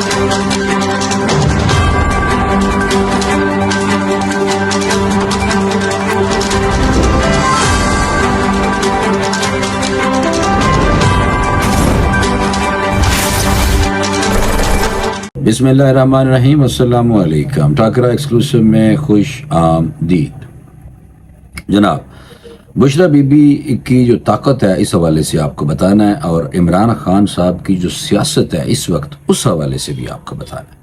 بسم اللہ الرحمن الرحیم، السلام علیکم۔ ٹاکرا ایکسکلوسیو میں خوش آمدید۔ جناب، بشرا بی بی کی جو طاقت ہے اس حوالے سے آپ کو بتانا ہے، اور عمران خان صاحب کی جو سیاست ہے اس وقت اس حوالے سے بھی آپ کو بتانا ہے۔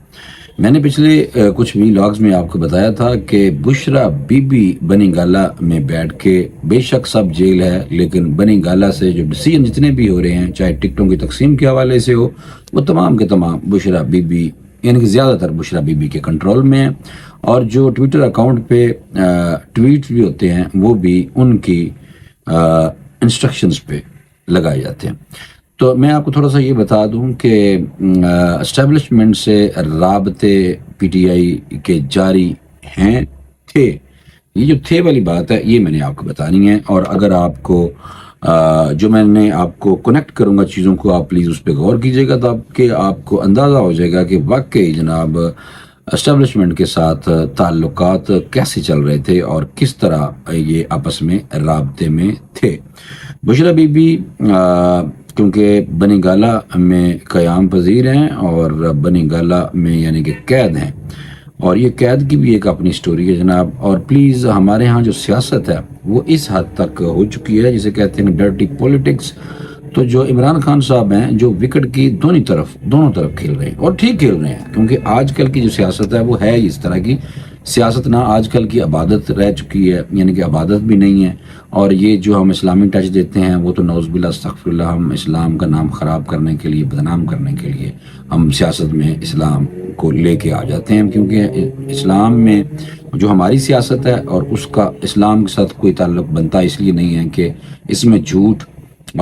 میں نے پچھلے کچھ ویلاگز میں آپ کو بتایا تھا کہ بشرا بی بی بنی گالا میں بیٹھ کے، بے شک سب جیل ہے، لیکن بنی گالا سے جو ڈیسیجن جتنے بھی ہو رہے ہیں، چاہے ٹکٹوں کی تقسیم کے حوالے سے ہو، وہ تمام کے تمام بشرا بی بی، یعنی کہ زیادہ تر بشرا بی بی کے کنٹرول میں ہیں، اور جو ٹویٹر اکاؤنٹ پہ ٹویٹ بھی ہوتے ہیں وہ بھی ان کی انسٹرکشنز پہ لگائے جاتے ہیں۔ تو میں آپ کو تھوڑا سا یہ بتا دوں کہ اسٹیبلشمنٹ سے رابطے پی ٹی آئی کے جاری ہیں، تھے۔ یہ جو تھے والی بات ہے یہ میں نے آپ کو بتانی ہے، اور اگر آپ کو جو میں نے آپ کو کنیکٹ کروں گا چیزوں کو، آپ پلیز اس پہ غور کیجیے گا، تاکہ آپ کو اندازہ ہو جائے گا کہ واقعی جناب اسٹیبلشمنٹ کے ساتھ تعلقات کیسے چل رہے تھے اور کس طرح یہ آپس میں رابطے میں تھے۔ بشرا بی بی کیونکہ بنی گالا میں قیام پذیر ہیں، اور بنی گالا میں یعنی کہ قید ہیں، اور یہ قید کی بھی ایک اپنی سٹوری ہے جناب۔ اور پلیز ہمارے ہاں جو سیاست ہے وہ اس حد تک ہو چکی ہے جسے کہتے ہیں ڈرٹی پولیٹکس۔ تو جو عمران خان صاحب ہیں جو وکٹ کی دونوں طرف کھیل رہے ہیں، اور ٹھیک کھیل رہے ہیں، کیونکہ آج کل کی جو سیاست ہے وہ ہے اس طرح کی سیاست، نہ آج کل کی عبادت رہ چکی ہے، یعنی کہ عبادت بھی نہیں ہے، اور یہ جو ہم اسلامی ٹچ دیتے ہیں وہ تو نعوذ باللہ استغفر اللہ، ہم اسلام کا نام خراب کرنے کے لیے، بدنام کرنے کے لیے ہم سیاست میں اسلام کو لے کے آ جاتے ہیں، کیونکہ اسلام میں جو ہماری سیاست ہے اور اس کا اسلام کے ساتھ کوئی تعلق بنتا اس لیے نہیں ہے کہ اس میں جھوٹ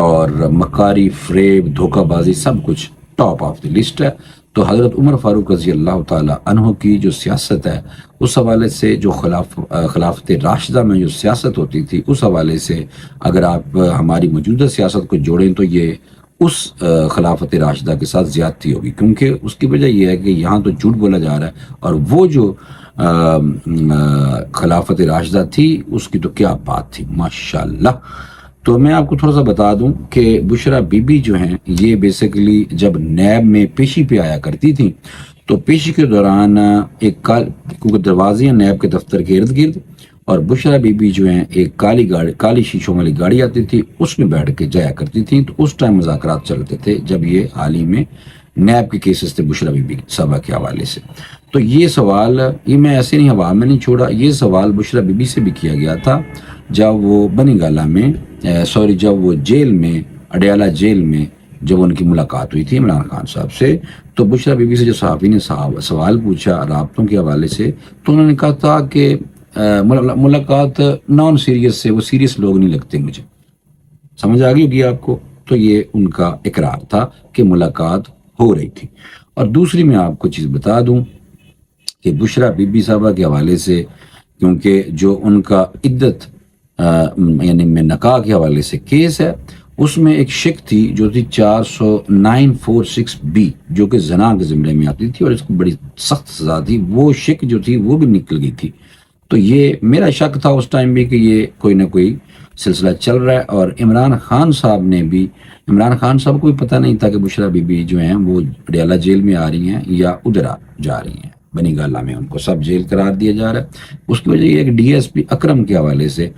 اور مکاری، فریب، دھوکہ بازی سب کچھ ٹاپ آف دی لسٹ ہے۔ تو حضرت عمر فاروق رضی اللہ تعالی عنہ کی جو سیاست ہے اس حوالے سے، جو خلافت راشدہ میں جو سیاست ہوتی تھی اس حوالے سے اگر آپ ہماری موجودہ سیاست کو جوڑیں تو یہ اس خلافت راشدہ کے ساتھ زیادتی ہوگی، کیونکہ اس کی وجہ یہ ہے کہ یہاں تو جھوٹ بولا جا رہا ہے، اور وہ جو خلافت راشدہ تھی اس کی تو کیا بات تھی، ماشاءاللہ۔ تو میں آپ کو تھوڑا سا بتا دوں کہ بشرا بی بی جو ہیں یہ بیسیکلی جب نیب میں پیشی پہ آیا کرتی تھی تو پیشی کے دوران ایک کیونکہ دروازے ہیں نیب کے دفتر کے ارد گرد، اور بشرا بی بی جو ہیں ایک کالی شیشوں والی گاڑی آتی تھی اس میں بیٹھ کے جایا کرتی تھیں، تو اس ٹائم مذاکرات چلتے تھے جب یہ حال ہی میں نیب کے کیسز تھے بشرا بی بی صاحبہ کے حوالے سے۔ تو یہ سوال، یہ میں ایسے نہیں ہوا میں نہیں چھوڑا، یہ سوال بشرا بی بی سے بھی کیا گیا تھا جب وہ بنی گالا میں جب وہ جیل میں، اڈیالہ جیل میں جب ان کی ملاقات ہوئی تھی عمران خان صاحب سے، تو بشرا بی بی سے جو صحافی نے سوال پوچھا رابطوں کے حوالے سے، تو انہوں نے کہا تھا کہ ملاقات نان سیریس سے، وہ سیریس لوگ نہیں لگتے مجھے۔ سمجھ آ گئی ہوگی آپ کو؟ تو یہ ان کا اقرار تھا کہ ملاقات ہو رہی تھی۔ اور دوسری میں آپ کو چیز بتا دوں کہ بشرا بی بی صاحبہ کے حوالے سے، کیونکہ جو ان کا عدت یعنی میں نکاح کے حوالے سے کیس ہے، اس میں ایک شک تھی جو تھی 40946B، جو کہ زنا کے زمرے میں آتی تھی اور اس کو بڑی سخت سزا تھی، وہ شک جو تھی وہ بھی نکل گئی تھی۔ تو یہ میرا شک تھا اس ٹائم بھی کہ یہ کوئی نہ کوئی سلسلہ چل رہا ہے، اور عمران خان صاحب کو بھی پتہ نہیں تھا کہ بشرا بی بی جو ہیں وہ اڈیالہ جیل میں آ رہی ہیں یا ادھر جا رہی ہیں، بنی گالا میں ان کو سب جیل قرار دیا جا رہا ہے۔ اس کی وجہ یہ کہ ڈی ایس پی اکرم کے حوالے سے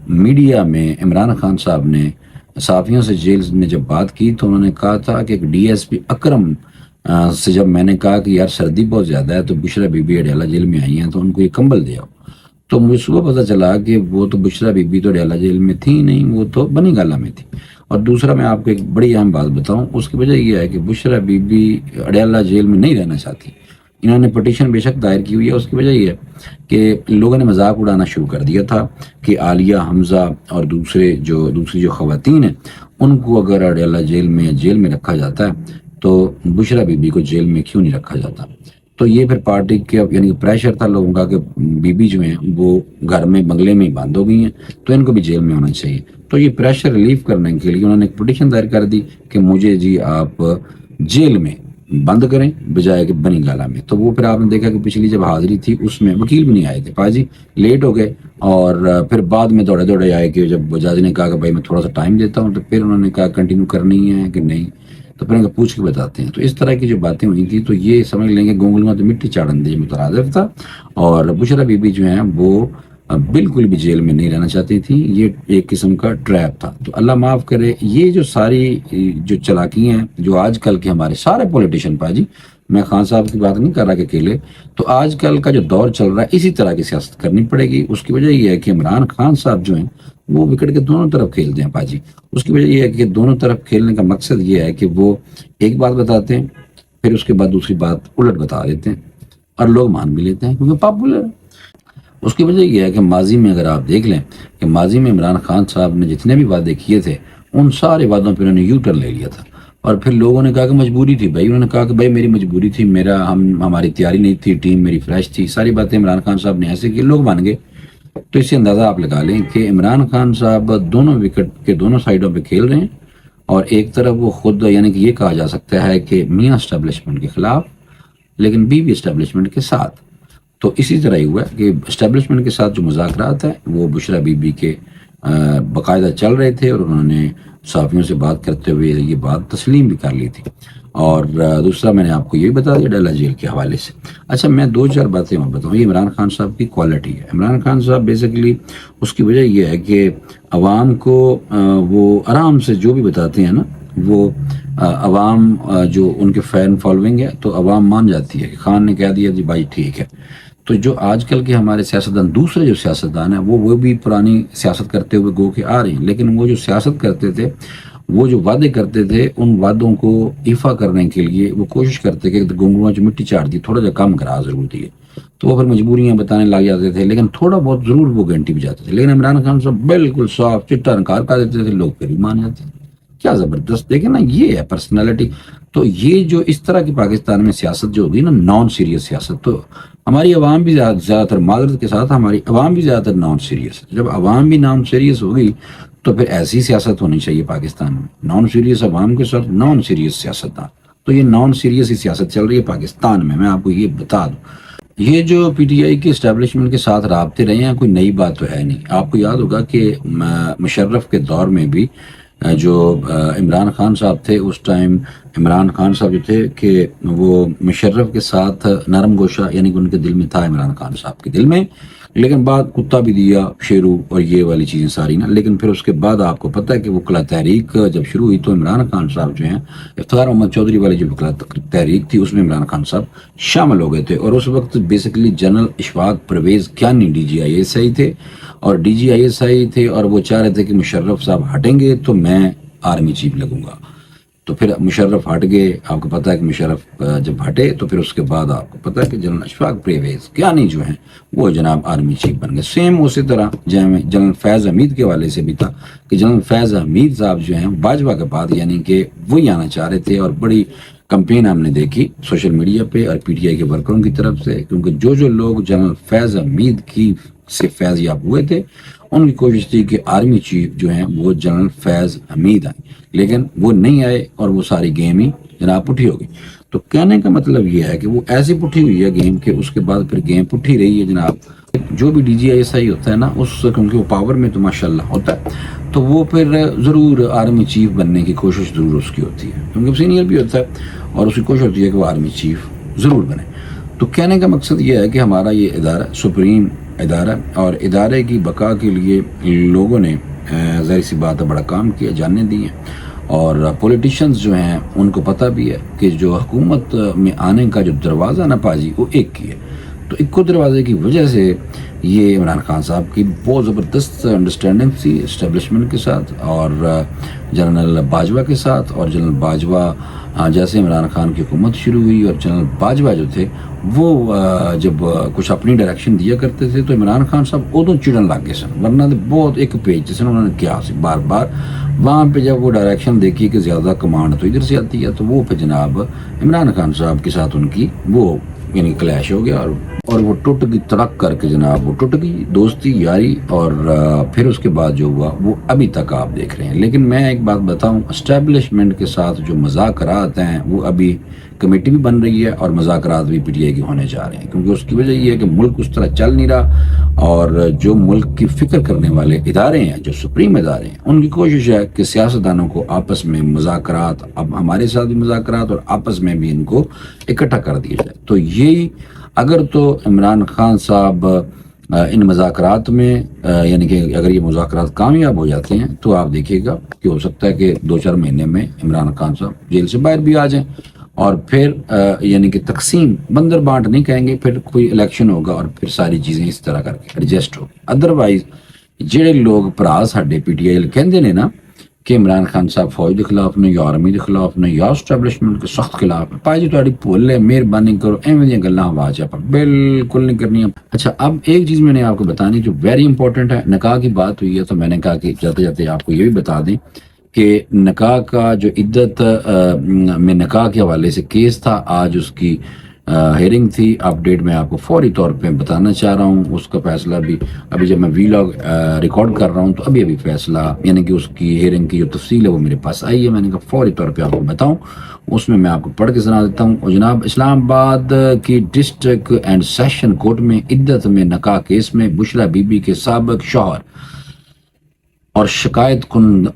میڈیا میں عمران خان صاحب نے صحافیوں سے جیل میں جب بات کی تو انہوں نے کہا تھا کہ ڈی ایس پی اکرم سے جب میں نے کہا کہ یار سردی بہت زیادہ ہے تو بشرا بی بی اڈیالہ جیل میں آئی ہیں تو ان کو یہ کمبل دے آؤ، تو مجھے صبح پتہ چلا کہ وہ تو بشرا بی بی تو اڈیالہ جیل میں تھی نہیں، وہ تو بنی گالا میں تھی۔ اور دوسرا میں آپ کو ایک بڑی اہم بات بتاؤں، اس کی وجہ یہ ہے کہ بشرا بی بی اڈیالہ جیل میں نہیں رہنا چاہتی۔ انہوں نے پٹیشن بے شک دائر کی ہوئی ہے، اس کی وجہ یہ ہے کہ لوگوں نے مذاق اڑانا شروع کر دیا تھا کہ عالیہ، حمزہ اور دوسری جو خواتین ہیں ان کو اگر اڈیالہ جیل میں رکھا جاتا ہے تو بشرا بی بی کو جیل میں کیوں نہیں رکھا جاتا۔ تو یہ پھر پارٹی کے یعنی پریشر تھا لوگوں کا کہ بی بی جو ہیں وہ گھر میں بنگلے میں ہی بند ہو گئی ہیں تو ان کو بھی جیل میں ہونا چاہیے۔ تو یہ پریشر ریلیف کرنے کے لیے انہوں نے ایک پٹیشن دائر کر دی کہ مجھے جی آپ جیل میں بند کریں بجائے کہ بنی گالا میں. تو وہ پھر آپ نے دیکھا کہ پچھلی جب حاضری تھی اس میں وکیل بھی نہیں آئے تھے پاجی, لیٹ ہو گئے, اور پھر بعد میں دوڑے دوڑے آئے کہ جب جج نے کہا کہ بھائی میں تھوڑا سا ٹائم دیتا ہوں, تو پھر انہوں نے کہا کنٹینیو کرنی ہے کہ نہیں, تو پھر ان کو پوچھ کے بتاتے ہیں. تو اس طرح کی جو باتیں ہوئی تھیں تو یہ سمجھ لیں گے گونگلوں تو مٹی چاڑن دے مترادف تھا, اور بشرا بی بی جو ہیں وہ بالکل بھی جیل میں نہیں رہنا چاہتی تھی. یہ ایک قسم کا ٹریپ تھا. تو اللہ معاف کرے, یہ جو ساری جو چلاکی ہیں جو آج کل کے ہمارے سارے پولیٹیشین پاجی, میں خان صاحب کی بات نہیں کر رہا کہ اکیلے, تو آج کل کا جو دور چل رہا ہے اسی طرح کی سیاست کرنی پڑے گی. اس کی وجہ یہ ہے کہ عمران خان صاحب جو ہیں وہ وکٹ کے دونوں طرف کھیلتے ہیں پاجی. اس کی وجہ یہ ہے کہ دونوں طرف کھیلنے کا مقصد یہ ہے کہ وہ ایک بات بتاتے ہیں پھر اس کے بعد دوسری بات الٹ بتا دیتے ہیں, اور لوگ مان بھی لیتے ہیں کیونکہ پاپولر ہے. اس کی وجہ یہ ہے کہ ماضی میں اگر آپ دیکھ لیں کہ ماضی میں عمران خان صاحب نے جتنے بھی وعدے کیے تھے ان سارے وعدوں پہ انہوں نے یو ٹرن لے لیا تھا, اور پھر لوگوں نے کہا کہ مجبوری تھی بھائی, انہوں نے کہا کہ بھائی میری مجبوری تھی, ہماری تیاری نہیں تھی, ٹیم میری فریش تھی, ساری باتیں عمران خان صاحب نے ایسے کی, لوگ مان گئے. تو اس سے اندازہ آپ لگا لیں کہ عمران خان صاحب دونوں وکٹ کے دونوں سائیڈوں پہ کھیل رہے ہیں, اور ایک طرف وہ خود یعنی کہ یہ کہا جا سکتا ہے کہ میاں اسٹیبلشمنٹ کے خلاف لیکن بیوی اسٹیبلشمنٹ کے ساتھ. تو اسی طرح ہی ہوا کہ اسٹیبلشمنٹ کے ساتھ جو مذاکرات ہیں وہ بشرا بی بی کے باقاعدہ چل رہے تھے, اور انہوں نے صحافیوں سے بات کرتے ہوئے یہ بات تسلیم بھی کر لی تھی. اور دوسرا میں نے آپ کو یہ بتا دیا ڈالا جیل کے حوالے سے. اچھا میں 2-4 باتیں اور بتاؤں. یہ عمران خان صاحب کی کوالٹی ہے. عمران خان صاحب بیسیکلی اس کی وجہ یہ ہے کہ عوام کو وہ آرام سے جو بھی بتاتے ہیں نا, وہ عوام جو ان کے فین فالوئنگ ہے تو عوام مان جاتی ہے کہ خان نے کہہ دیا جی بھائی ٹھیک ہے. تو جو آج کل کے ہمارے سیاستدان دوسرے جو سیاستدان ہیں وہ بھی پرانی سیاست کرتے ہوئے گو کے آ رہے ہیں, لیکن وہ جو سیاست کرتے تھے, وہ جو وعدے کرتے تھے, ان وعدوں کو ایفا کرنے کے لیے وہ کوشش کرتے کہ گونگلوں جو مٹی چاٹ دی تھوڑا جا کم کرا ضرور دیے, تو وہ پھر مجبوریاں بتانے لگ جاتے تھے, لیکن تھوڑا بہت ضرور وہ گارنٹی بھی جاتے تھے. لیکن عمران خان صاحب بالکل صاف چٹا انکار کر دیتے تھے, لوگ پھر بھی مان جاتے تھے. کیا زبردست, دیکھیں نا یہ ہے پرسنالٹی. تو یہ جو اس طرح کی پاکستان میں سیاست جو ہوگی نا, نان سیریس سیاست, تو ہماری عوام بھی زیادہ تر معذرت کے ساتھ ہماری عوام بھی زیادہ تر نان سیریس. جب عوام بھی نان سیریس ہوگی تو پھر ایسی سیاست ہونی چاہیے پاکستان میں, نان سیریس عوام کے ساتھ نان سیریس سیاستدان. تو یہ نان سیریس ہی سیاست چل رہی ہے پاکستان میں آپ کو یہ بتا دوں. یہ جو پی ٹی آئی کے اسٹیبلشمنٹ کے ساتھ رابطے رہے ہیں کوئی نئی بات تو ہے نہیں. آپ کو یاد ہوگا کہ مشرف کے دور میں بھی جو عمران خان صاحب تھے اس ٹائم, عمران خان صاحب جو تھے کہ وہ مشرف کے ساتھ نرم گوشہ یعنی کہ ان کے دل میں تھا عمران خان صاحب کے دل میں, لیکن بعد کتا بھی دیا شیرو اور یہ والی چیزیں ساری نا. لیکن پھر اس کے بعد آپ کو پتہ ہے کہ وکلا تحریک جب شروع ہوئی تو عمران خان صاحب جو ہیں افتخار محمد چودھری والی جو وکلا تحریک تھی اس میں عمران خان صاحب شامل ہو گئے تھے, اور اس وقت basically general Ashfaq Pervez Kayani D G I S I تھے, اور D G I S I تھے, اور وہ چاہ رہے تھے کہ مشرف صاحب ہٹیں گے تو میں آرمی چیف لگوں گا. تو پھر مشرف ہٹ گئے, آپ کو پتہ ہے کہ مشرف جب ہٹے تو پھر اس کے بعد آپ کو پتہ ہے کہ جنرل اشفاق پرویز کیانی جو ہیں وہ جناب آرمی چیف بن گئے. سیم اسی طرح جنرل فیض حمید کے حوالے سے بھی تھا کہ جنرل فیض حمید صاحب جو ہیں باجوہ کے بعد یعنی کہ وہی آنا چاہ رہے تھے, اور بڑی کمپین ہم نے دیکھی سوشل میڈیا پہ اور پی ٹی آئی کے ورکروں کی طرف سے, کیونکہ جو لوگ جنرل فیض حمید کی سے فیض یاب ہوئے تھے ان کی کوشش تھی کہ آرمی چیف جو ہیں وہ جنرل فیض حمید آئیں, لیکن وہ نہیں آئے اور وہ ساری گیم ہی جناب پٹھی ہو گئی. تو کہنے کا مطلب یہ ہے کہ وہ ایسی پٹھی ہوئی ہے گیم کہ اس کے بعد پھر گیم پٹھی رہی ہے جناب. جو بھی ڈی جی آئی ایس آئی ہوتا ہے نا اس کیونکہ وہ پاور میں تو ماشاءاللہ ہوتا ہے, تو وہ پھر ضرور آرمی چیف بننے کی کوشش ضرور اس کی ہوتی ہے, کیونکہ سینئر بھی ہوتا ہے اور اس کی کوشش ہوتی ہے کہ وہ آرمی چیف ضرور بنے. تو کہنے کا مقصد یہ ہے کہ ہمارا یہ ادارہ سپریم ادارہ, اور ادارے کی بقا کے لیے لوگوں نے ظاہر سی بات ہے بڑا کام کیا, جاننے دی ہیں, اور پولیٹیشنز جو ہیں ان کو پتہ بھی ہے کہ جو حکومت میں آنے کا جو دروازہ نا پاجی وہ ایک ہی ہے. تو ایک کو دروازے کی وجہ سے یہ عمران خان صاحب کی بہت زبردست انڈرسٹینڈنگ تھی اسٹیبلشمنٹ کے ساتھ اور جنرل باجوہ کے ساتھ. اور جنرل باجوہ جیسے عمران خان کی حکومت شروع ہوئی اور جنرل باجوہ جو تھے وہ جب کچھ اپنی ڈائریکشن دیا کرتے تھے تو عمران خان صاحب ادو چڑن لگ گئے سن, ورنہ بہت ایک پیج جیسے انہوں نے کیا بار بار وہاں پہ جب وہ ڈائریکشن دیکھی کہ زیادہ کمانڈ تو ادھر سے آتی ہے تو وہ پھر جناب عمران خان صاحب کے ساتھ ان کی وہ یعنی کلیش ہو گیا, اور وہ ٹوٹ گئی تڑک کر کے جناب وہ ٹوٹ گئی دوستی یاری. اور پھر اس کے بعد جو ہوا وہ ابھی تک آپ دیکھ رہے ہیں. لیکن میں ایک بات بتاؤں, اسٹیبلشمنٹ کے ساتھ جو مذاکرات ہیں وہ ابھی کمیٹی بھی بن رہی ہے اور مذاکرات بھی پی ٹی آئی کے ہونے جا رہے ہیں، کیونکہ اس کی وجہ یہ ہے کہ ملک اس طرح چل نہیں رہا، اور جو ملک کی فکر کرنے والے ادارے ہیں، جو سپریم ادارے ہیں، ان کی کوشش ہے کہ سیاستدانوں کو آپس میں مذاکرات، اب ہمارے ساتھ بھی مذاکرات اور آپس میں بھی ان کو اکٹھا کر دیا جائے۔ تو یہی اگر تو عمران خان صاحب ان مذاکرات میں یعنی کہ اگر یہ مذاکرات کامیاب ہو جاتے ہیں تو آپ دیکھیے گا کہ ہو سکتا ہے کہ 2-4 مہینے میں عمران خان صاحب جیل سے باہر بھی آ جائیں، اور پھر یعنی کہ تقسیم بندر بانٹ نہیں کہیں گے، پھر کوئی الیکشن ہوگا اور پھر ساری چیزیں اس طرح کر کے ایڈجسٹ ہوگی۔ ادروائز جڑے لوگ بھرا ساڈے پی ٹی آئی کہندے نے نا کہ عمران خان صاحب فوج کے خلاف نے یا آرمی کے خلاف نے یا اسٹیبلشمنٹ کے سخت خلاف ہے، پائی جی تہاڈی بھول ہے، مہربانی کرو ایویں دیاں گلاں ہوا چ بالکل نہیں کرنی۔ اچھا، اب ایک چیز میں نے آپ کو بتانی جو ویری امپورٹنٹ ہے، نکاح کی بات ہوئی ہے تو میں نے کہا کہ جاتے جاتے آپ کو یہ بھی بتا دیں کہ نکاح کا جو عدت میں نکاح کے حوالے سے کیس تھا، آج اس کی ہیئرنگ تھی۔ اپڈیٹ میں آپ کو فوری طور پہ بتانا چاہ رہا ہوں، اس کا فیصلہ بھی ابھی جب میں ویلاگ ریکارڈ کر رہا ہوں تو ابھی فیصلہ یعنی کہ اس کی ہیئرنگ کی جو تفصیل ہے وہ میرے پاس آئی ہے، میں نے کہا فوری طور پہ آپ کو بتاؤں، اس میں آپ کو پڑھ کے سنا دیتا ہوں۔ اور جناب، اسلام آباد کی ڈسٹرکٹ اینڈ سیشن کورٹ میں عدت میں نکاح کیس میں بشرا بی بی کے سابق شوہر اور شکایت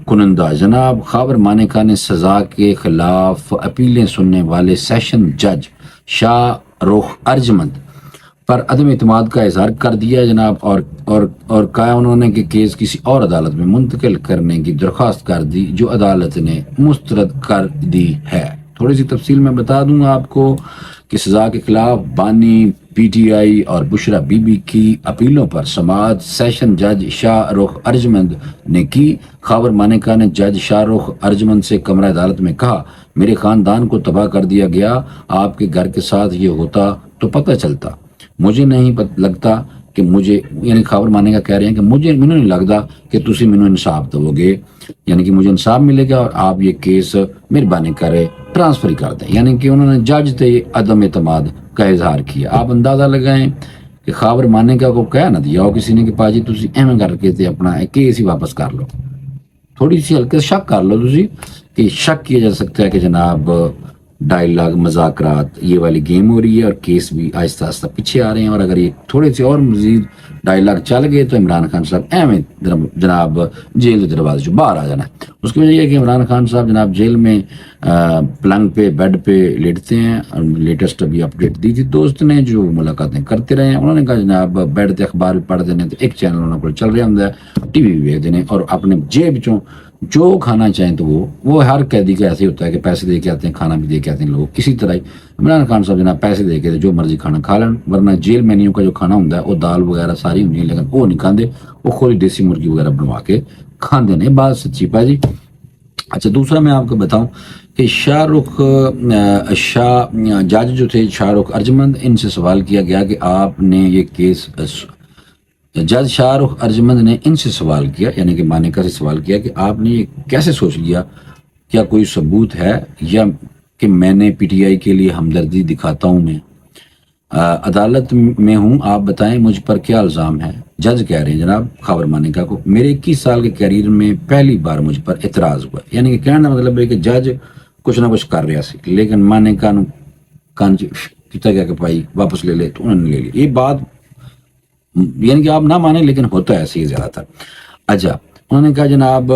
کنندہ جناب خاور مانیکا نے سزا کے خلاف اپیلیں سننے والے سیشن جج شاہ رخ ارجمند پر عدم اعتماد کا اظہار کر دیا جناب، اور کہا انہوں نے کہ کیس کسی اور عدالت میں منتقل کرنے کی درخواست کر دی جو عدالت نے مسترد کر دی ہے۔ تھوڑی سی تفصیل میں بتا دوں گا آپ کو کہ سزا کے خلاف بانی پی ٹی آئی اور بشرا بی بی کی اپیلوں پر سماعت سیشن جج شاہ رخ ارجمند نے کی۔ خاور مانیکا نے جج شاہ رخ ارجمند سے کمرہ عدالت میں کہا، میرے خاندان کو تباہ کر دیا گیا، آپ کے گھر کے ساتھ یہ ہوتا تو پتہ چلتا، مجھے نہیں لگتا کہ مجھے، یعنی خاور مانیکا کہہ رہے ہیں کہ مینوں نہیں لگتا کہ تسی مینوں انصاف دو گے، یعنی کہ مجھے انصاف ملے گا اور آپ یہ کیس مہربانی کرے ٹرانسفر ہی کر دیں، یعنی کہ انہوں نے جج تے عدم اعتماد کا اظہار کیا۔ آپ اندازہ لگائیں کہ خاور مانیکا کو کہہ نہ دیا ہو کسی نے کہ پاجی تسی ایویں کر کے تے اپنا کیس ہی واپس کر لو، تھوڑی سی ہلکے شک کر لو تسی کہ شک کیا جا سکتا ہے کہ جناب ڈائلاگ مذاکرات یہ والی گیم ہو رہی ہے اور کیس بھی آہستہ آہستہ پیچھے آ رہے ہیں، اور اگر یہ تھوڑے سے اور مزید ڈائلاگ چل گئے تو عمران خان صاحب ایویں جناب جیل کے دروازے سے باہر آ جانا ہے۔ اس کی وجہ یہ ہے کہ عمران خان صاحب جناب جیل میں پلنگ پہ بیڈ پہ لیٹتے ہیں، لیٹسٹ ابھی اپڈیٹ دی تھی دوست نے جو ملاقاتیں کرتے رہے ہیں، انہوں نے کہا جناب بیڈ تے اخبار بھی پڑھ دینے تو ایک چینل انہوں کو چل رہا ہوں ٹی وی بھی دیکھ دینے، اور اپنے جیب چوں جو کھانا چاہیں تو وہ ہر قیدی کا ایسے ہوتا ہے کہ پیسے دے کے آتے ہیں، کھانا بھی دے کے آتے ہیں لوگ، اسی طرح ہی عمران خان صاحب جناب پیسے دے کے جو مرضی کھانا کھا لیں، ورنہ جیل مینیو کا جو کھانا ہوتا ہے وہ دال وغیرہ ساری ہوتی ہے لیکن وہ نہیں کھاندے، وہ خود دیسی مرغی وغیرہ بنوا کے کھاندے نے، بات سچی پا جی۔ اچھا، دوسرا میں آپ کو بتاؤں کہ جج جو تھے شاہ رخ ارجمند، ان سے سوال کیا گیا کہ آپ نے یہ کیس، جج شاہ رخ ارجمند نے ان سے سوال کیا یعنی کہ مانیکا سے سوال کیا کہ آپ نے یہ کیسے سوچ لیا، کیا کوئی ثبوت ہے یا کہ میں نے پی ٹی آئی کے لیے ہمدردی دکھاتا ہوں، میں عدالت میں ہوں، آپ بتائیں مجھ پر کیا الزام ہے۔ جج کہہ رہے ہیں جناب خاور مانیکا کو، میرے 21 سال کے کیریئر میں پہلی بار مجھ پر اعتراض ہوا، یعنی کہ کہنے کا مطلب ہے کہ جج کچھ نہ کچھ کر رہا سی لیکن مانیکا نو کانچ کیتا گیا کہ بھائی واپس لے لے، تو انہوں نے لے لی۔ یہ بات یعنی کہ آپ نہ مانیں لیکن ہوتا ہے ایسے ہی زیادہ تر۔ اچھا، انہوں نے کہا جناب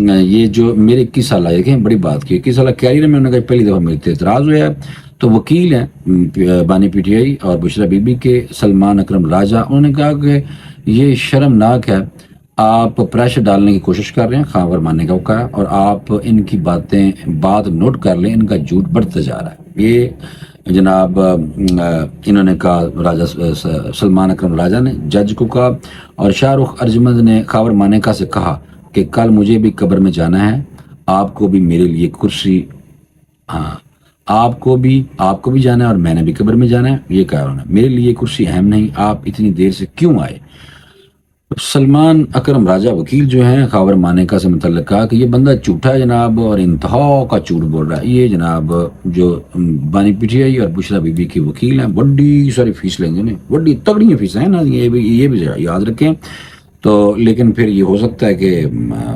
یہ جو میرے 21 سال آئے کہ بڑی بات کی، 21 سال کیریئر میں انہوں نے کہا پہلی دفعہ میرے اعتراض ہوا ہے، تو وکیل ہیں بانی پی ٹی آئی اور بشرا بی بی کے سلمان اکرم راجہ، انہوں نے کہا کہ یہ شرمناک ہے، آپ پریشر ڈالنے کی کوشش کر رہے ہیں، خاور مانیکا کو کہا، اور آپ ان کی بات نوٹ کر لیں، ان کا جھوٹ بڑھتا جا رہا ہے۔ یہ جناب انہوں نے کہا، راجہ سلمان اکرم راجہ نے جج کو کہا، اور شاہ رخ ارجمند نے خاور مانیکا سے کہا کہ کل مجھے بھی قبر میں جانا ہے، آپ کو بھی میرے لیے کرسی، ہاں آپ کو بھی جانا ہے اور میں نے بھی قبر میں جانا ہے، یہ کہا انہوں نے، میرے لیے کرسی اہم نہیں، آپ اتنی دیر سے کیوں آئے۔ سلمان اکرم راجہ وکیل جو ہیں خاور مانیکا سے متعلق کہا کہ یہ بندہ جھوٹا ہے جناب اور انتہا کا جھوٹ بول رہا ہے۔ یہ جناب جو بانی پی ٹی آئی اور بشرا بی بی کے وکیل ہیں بڑی ساری فیس لیں گے، بڑی تگڑی فیس ہیں نا، یہ بھی یاد رکھیں۔ تو لیکن پھر یہ ہو سکتا ہے کہ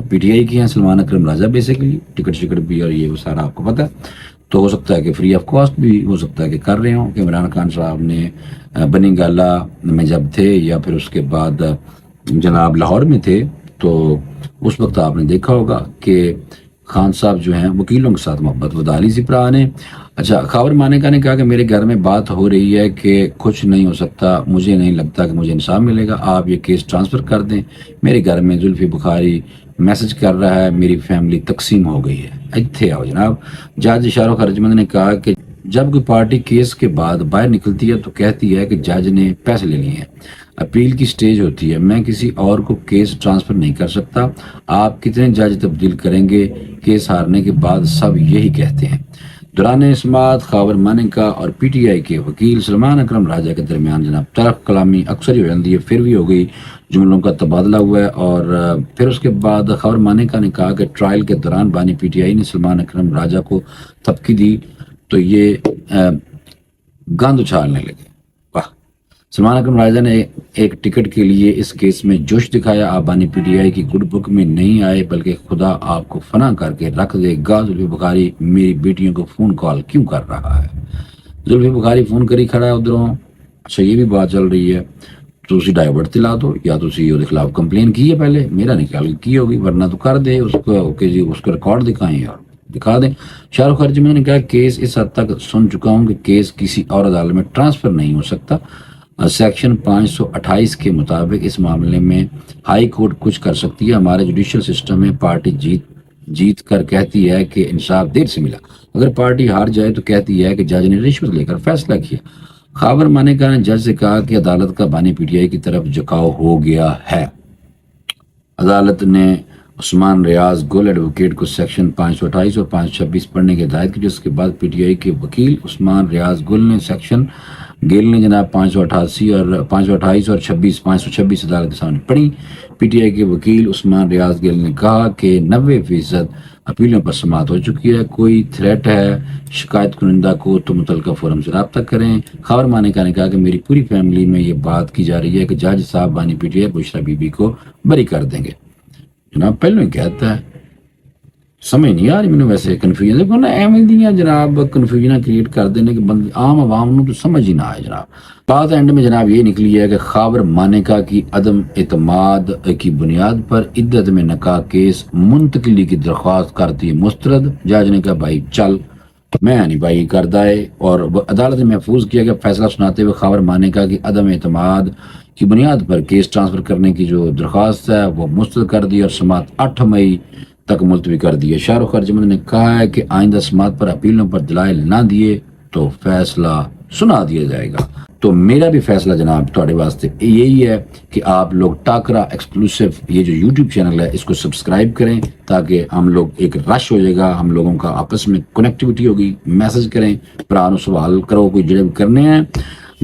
پی ٹی آئی کی ہیں سلمان اکرم راجہ بیسیکلی، ٹکٹ بھی اور یہ وہ سارا آپ کو پتہ ہے۔ تو ہو سکتا ہے کہ فری آف کاسٹ بھی ہو سکتا ہے کہ کر رہے ہوں، کہ عمران خان صاحب نے بنی گالا میں جب تھے یا پھر اس کے بعد جناب لاہور میں تھے، تو اس وقت آپ نے دیکھا ہوگا کہ خان صاحب جو ہیں وکیلوں کے ساتھ محبت ودالی سی پرا نے۔ اچھا، خاور مانیکا نے کہا کہ میرے گھر میں بات ہو رہی ہے کہ کچھ نہیں ہو سکتا، مجھے نہیں لگتا کہ مجھے انصاف ملے گا، آپ یہ کیس ٹرانسفر کر دیں، میرے گھر میں زلفی بخاری میسج کر رہا ہے، میری فیملی تقسیم ہو گئی ہے۔ اتھے آؤ جناب، جج شاہ رخ ارجمند نے کہا کہ جب کوئی پارٹی کیس کے بعد باہر نکلتی ہے تو کہتی ہے کہ جج نے پیسے لے لیے ہیں، اپیل کی سٹیج ہوتی ہے، میں کسی اور کو کیس ٹرانسفر نہیں کر سکتا، آپ کتنے جج تبدیل کریں گے، کیس ہارنے کے بعد سب یہی کہتے ہیں۔ دوران سماعت خاور مانیکا اور پی ٹی آئی کے وکیل سلمان اکرم راجہ کے درمیان جناب تلخ کلامی اکثر ہی ہو جاتی ہے، پھر بھی ہو گئی، جملوں کا تبادلہ ہوا ہے، اور پھر اس کے بعد خاور مانیکا نے کہا کہ ٹرائل کے دوران بانی پی ٹی آئی نے سلمان اکرم راجہ کو تھپکی دی تو یہ گند اچھالنے لگے۔ واہ، سلمان اکرم راجہ نے ایک ٹکٹ کے لیے اس کیس میں جوش دکھایا، آپ بانی پی ٹی آئی کی گڈ بک میں نہیں آئے، بلکہ خدا آپ کو فنا کر کے رکھ دے گا، زلفی بخاری میری بیٹیوں کو فون کال کیوں کر رہا ہے؟ زلفی بخاری فون کری کھڑا ہے ادھروں، اچھا یہ بھی بات چل رہی ہے، تو اسی ڈائیورٹ دلا دو، یا تو اسی خلاف کمپلین کی ہے پہلے، میرا نہیں خیال کی ہوگی، ورنہ تو کر دے اس کو کہ جی اس کا ریکارڈ دکھائیں اور دکھا دیں۔ شاہ رخ ارجمند نے کہا کیس اس حد تک سن چکا ہوں کہ کیس کسی اور عدالت میں ٹرانسفر نہیں ہو سکتا، سیکشن 528 کے مطابق اس معاملے میں ہائی کورٹ کچھ کر سکتی ہے، ہمارے جوڈیشل سسٹم میں پارٹی جیت کر کہتی ہے کہ انصاف دیر سے ملا، اگر پارٹی ہار جائے تو کہتی ہے کہ جج نے رشوت لے کر فیصلہ کیا۔ خاور مانیکا نے جج سے کہا کہ عدالت کا بانی پی ٹی آئی کی طرف جھکاؤ ہو گیا ہے۔ عدالت نے عثمان ریاض گل ایڈوکیٹ کو سیکشن 528 اور 526 پڑھنے کی ہدایت کی، جس کے بعد پی ٹی آئی کے وکیل عثمان ریاض گل نے سیکشن گیل نے جناب 528 اور 526 عدالت کے سامنے پڑھی۔ پی ٹی آئی کے وکیل عثمان ریاض گل نے کہا کہ 90% اپیلوں پر سماعت ہو چکی ہے، کوئی تھریٹ ہے شکایت کنندہ کو تو متعلقہ فورم سے رابطہ کریں۔ خاور مانیکا نے کہا کہ میری پوری فیملی میں یہ بات کی جا رہی ہے کہ جج صاحب بانی P T I Bushra be be کو بری کر دیں گے۔ جناب پہلو ہی کہتا ہے، سمجھ نہیں آ رہی میں نے، ویسے کنفیوژن دیکھو نا، ایویں دیاں جناب کنفیوژن کریٹ کر دینے کہ بند عام عوام نو تو سمجھ ہی نہ آئے۔ جناب بات اینڈ میں جناب یہ نکلی ہے کہ خاور مانیکا کی عدم اعتماد کی بنیاد پر عدت میں نکاح کیس منتقلی کی درخواست کرتی مسترد۔ جج نے کہا بھائی چل، میں نہیں بھائی کردہ ہے، اور عدالت نے محفوظ کیا کہ فیصلہ سناتے ہوئے خاور مانیکا کی عدم اعتماد کی بنیاد پر کیس ٹرانسفر کرنے کی جو درخواست ہے وہ مسترد کر دی اور سماعت 8 مئی تک ملتوی کر دی ہے۔ شاہ رخ ارجمند نے کہا ہے کہ آئندہ سماعت پر اپیلوں پر دلائل نہ دیے تو فیصلہ سنا دیا جائے گا۔ تو میرا بھی فیصلہ جناب تھوڑے واسطے یہی ہے کہ آپ لوگ ٹاکرا ایکسکلوسیو یہ جو یوٹیوب چینل ہے اس کو سبسکرائب کریں، تاکہ ہم لوگ ایک رش ہو جائے گا، ہم لوگوں کا آپس میں کنیکٹیوٹی ہوگی، میسج کریں، پرانو سوال کرو، کوئی جڑے بھی کرنے ہیں،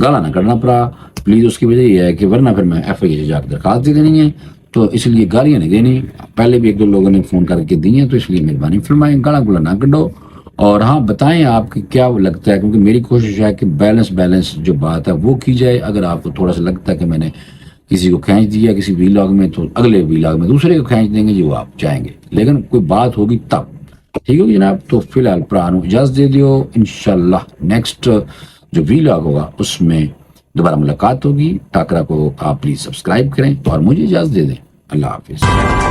گالا نہ کرنا پڑا پلیز۔ اس کی وجہ یہ ہے کہ ورنہ پھر میں ایف آئی اے سے جا کے درخواست دے دینی ہے، تو اس لیے گالیاں نہیں دینی، پہلے بھی 1-2 لوگوں نے فون کر کے دی ہیں، تو اس لیے مہربانی فرمائیں، گالا گلا نہ کڈو، اور ہاں بتائیں آپ کی کیا وہ لگتا ہے، کیونکہ میری کوشش ہے کہ بیلنس جو بات ہے وہ کی جائے۔ اگر آپ کو تھوڑا سا لگتا ہے کہ میں نے کسی کو کھینچ دیا کسی ویلاگ میں، تو اگلے ویلاگ میں دوسرے کو کھینچ دیں گے جو آپ چاہیں گے، لیکن کوئی بات ہوگی تب، ٹھیک ہوگی جناب۔ تو فی الحال پرانو اجازت دے دیو، انشاءاللہ نیکسٹ جو ویلاگ ہوگا اس میں دوبارہ ملاقات ہوگی۔ ٹاکرا کو آپ پلیز سبسکرائب کریں اور مجھے اجازت دے دیں، اللہ حافظ۔